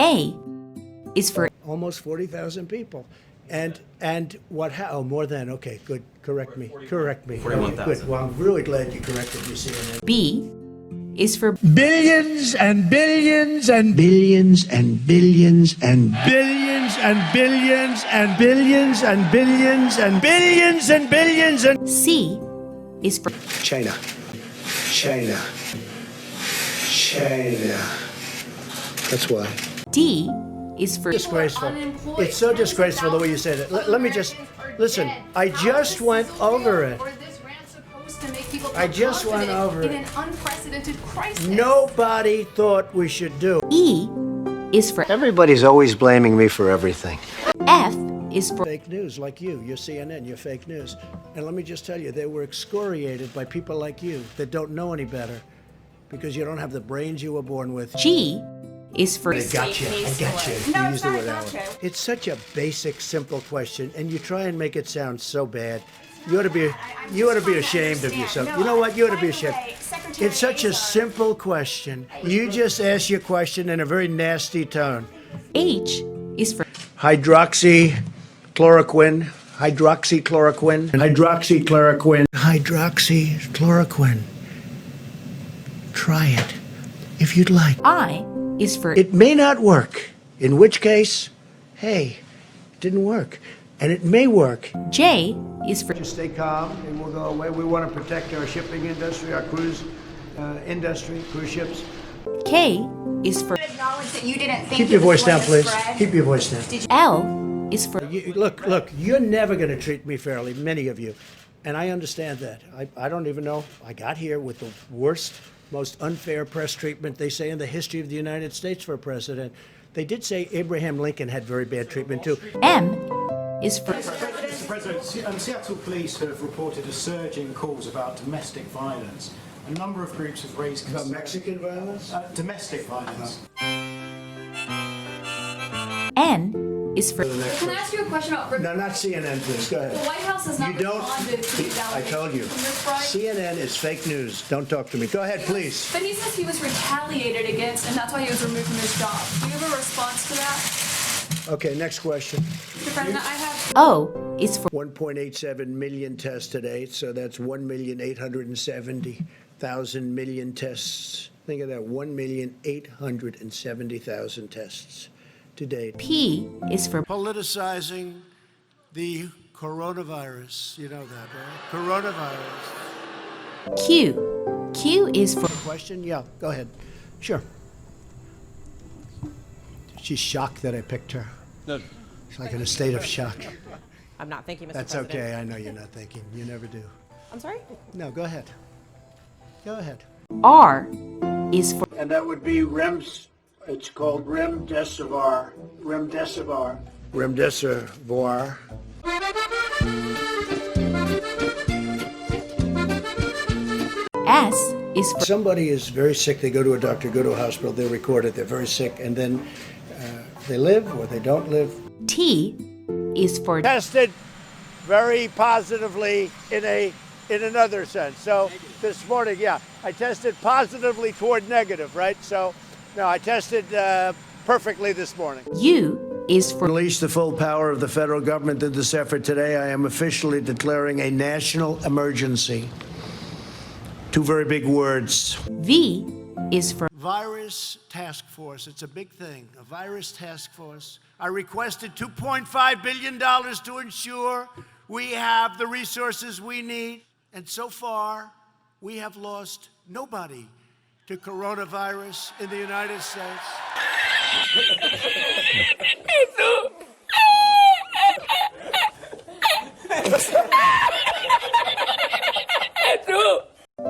A is for almost 40,000 people. And what, oh, more than, okay, good, correct me. 41,000. Good, well, I'm really glad you corrected me, CNN. B is for Billions and billions and billions and billions and billions and billions and billions and billions and billions and billions and C is for China. That's why. D is for Disgraceful. It's so disgraceful the way you said it. Let me just, listen, I just went over it. I just went over it. In an unprecedented crisis. Nobody thought we should do. E is for Everybody's always blaming me for everything. F is for Fake news like you. You're CNN, you're fake news. And let me just tell you, they were excoriated by people like you that don't know any better because you don't have the brains you were born with. G is for I got you. You No, used it's the not word a Alan. gotcha. It's such a basic, simple question, and you try and make it sound so bad. You ought to be ashamed of yourself. You know what? You ought to be ashamed. It's such a simple question. You just ask your question in a very nasty tone. H is for Hydroxychloroquine. Try it, if you'd like. I is for It may not work, in which case, hey, it didn't work. And it may work. J is for Just stay calm, and we'll go away. We want to protect our shipping industry, our cruise industry, cruise ships. K is for Acknowledge that you didn't think Keep your it was voice down, going to please. spread. Keep your voice down. L is for Look, you're never going to treat me fairly, many of you. And I understand that. I don't even know. I got here with the worst, most unfair press treatment, they say, in the history of the United States for a president. They did say Abraham Lincoln had very bad treatment, too. M is for Mr. President, Seattle police have reported a surge in calls about domestic violence. A number of groups have raised About concerns. Mexican violence? Domestic violence. N is for Can I ask you a question about No, not CNN, please. Go ahead. The White House has not You don't. responded to these I told you. allegations from this Friday. CNN is fake news. Don't talk to me. Go ahead, please. But he says he was retaliated against, and that's why he was removed from his job. Do you have a response to that? Okay, next question. Mr. President, I have. O is for 1.87 million tests today, so that's 1,870,000 million tests. Think of that, 1,870,000 tests to date. P is for Politicizing the coronavirus. You know that, right? Coronavirus. Q. Q is for Question? Yeah, go ahead. Sure. She's shocked that I picked her. No. She's like in a state of shock. I'm not thinking, Mr. That's President. okay. I know you're not thinking. You never do. I'm sorry? No, go ahead. Go ahead. R is for And that would be it's called remdesivir. Remdesivir. S is for Somebody is very sick, they go to a doctor, go to a hospital, they record it, they're very sick, and then they live or they don't live. T is for Tested very positively in another sense. So this morning, yeah, I tested positively toward negative, right? So, no, I tested perfectly this morning. U is for Release the full power of the federal government in this effort today. I am officially declaring a national emergency. Two very big words. V is for Virus task force. It's a big thing. A virus task force. I requested $2.5 billion to ensure we have the resources we need. And so far, we have lost nobody to coronavirus in the United States.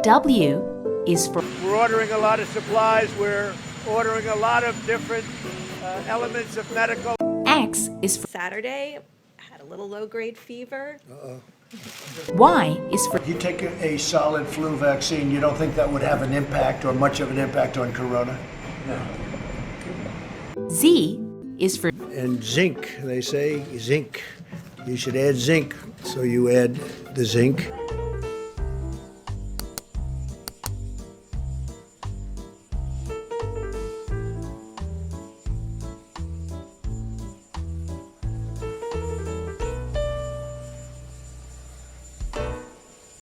W is for We're ordering a lot of supplies. We're ordering a lot of different elements of medical. X is for Saturday, I had a little low-grade fever. Y is for You take a solid flu vaccine, you don't think that would have an impact or much of an impact on corona? Z is for And zinc, they say zinc. You should add zinc. So you add the zinc.